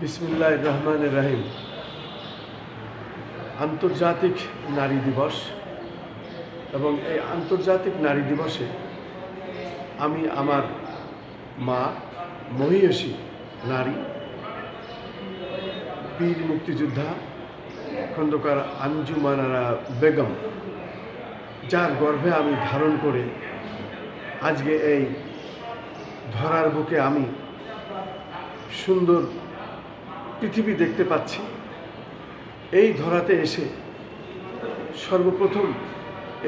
বিসমিল্লাহির রহমানির রহিম। আন্তর্জাতিক নারী দিবস এবং এই আন্তর্জাতিক নারী দিবসে আমি আমার মা মহিয়সী নারী বীর মুক্তিযোদ্ধা খন্দকার আঞ্জুমান আরা বেগম, যার গর্ভে আমি ধারণ করে আজকে এই ধরার বুকে আমি সুন্দর পৃথিবী দেখতে পাচ্ছি, এই ধরাতে এসে সর্বপ্রথম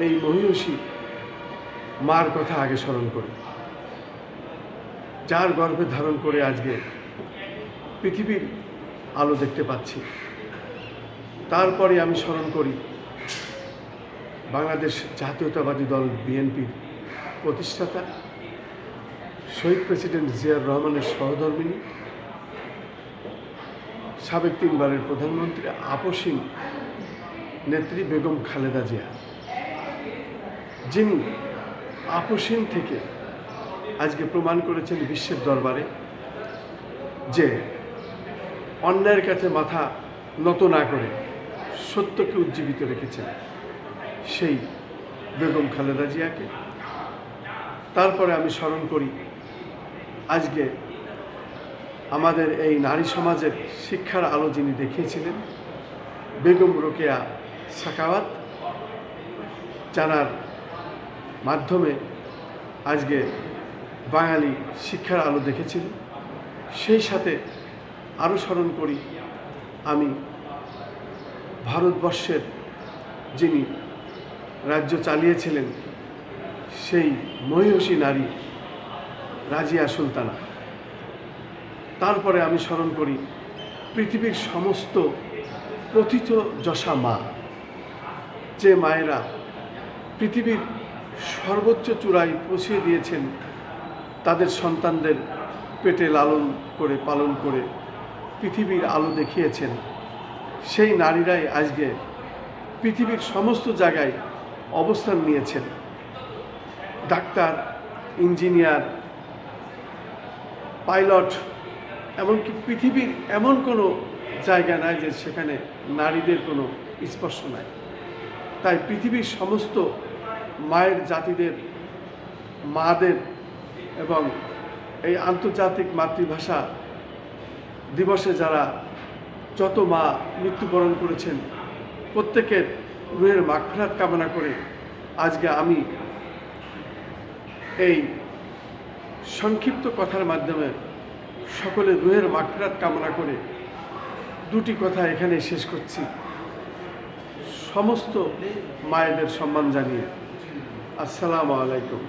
এই মহিয়সী মার কথা আগে স্মরণ করি, যার গর্ভে ধারণ করে আজকে পৃথিবীর আলো দেখতে পাচ্ছি। তারপরে আমি স্মরণ করি বাংলাদেশ জাতীয়তাবাদী দল বিএনপির প্রতিষ্ঠাতা শহীদ প্রেসিডেন্ট জিয়াউর রহমানের সহধর্মিণী, সাবেক 3 বারের প্রধানমন্ত্রী আপসীন নেত্রী বেগম খালেদা জিয়া, যিনি আপসীন থেকে আজকে প্রমাণ করেছেন বিশ্বের দরবারে যে অন্যায়ের কাছে মাথা নত না করে সত্যকে উজ্জীবিত রেখেছেন সেই বেগম খালেদা জিয়াকে। তারপরে আমি স্মরণ করি আজকে আমাদের এই নারী সমাজের শিক্ষার আলো যিনি দেখিয়েছিলেন বেগম রোকেয়া সাখাওয়াত, জানার মাধ্যমে আজকে বাঙালি শিক্ষার আলো দেখেছিল। সেই সাথে আরও স্মরণ করি আমি ভারতবর্ষের যিনি রাজ্য চালিয়েছিলেন সেই মহিয়সী নারী রাজিয়া সুলতানা। তারপরে আমি স্মরণ করি পৃথিবীর সমস্ত প্রথিতযশা মা, যে মায়েরা পৃথিবীর সর্বোচ্চ চূড়ায় পৌঁছে দিয়েছেন তাদের সন্তানদের পেটে লালন করে পালন করে পৃথিবীর আলো দেখিয়েছেন। সেই নারীরাই আজকে পৃথিবীর সমস্ত জায়গায় অবস্থান নিয়েছেন। ডাক্তার, ইঞ্জিনিয়ার, পাইলট, এমনকি পৃথিবীর এমন কোনো জায়গা নাই যে সেখানে নারীদের কোনো স্পর্শ নাই। তাই পৃথিবীর সমস্ত মায়ের জাতিদের, মাদের এবং এই আন্তর্জাতিক মাতৃভাষা দিবসে যারা যত মা মৃত্যুবরণ করেছেন প্রত্যেকের রুহের মাগফিরাত কামনা করে আজকে আমি এই সংক্ষিপ্ত কথার মাধ্যমে সকলের রুহের মাগফিরাত কামনা করে দুটি কথা এখানে শেষ করছি, সমস্ত মায়েদের সম্মান জানিয়ে। আসসালামু আলাইকুম।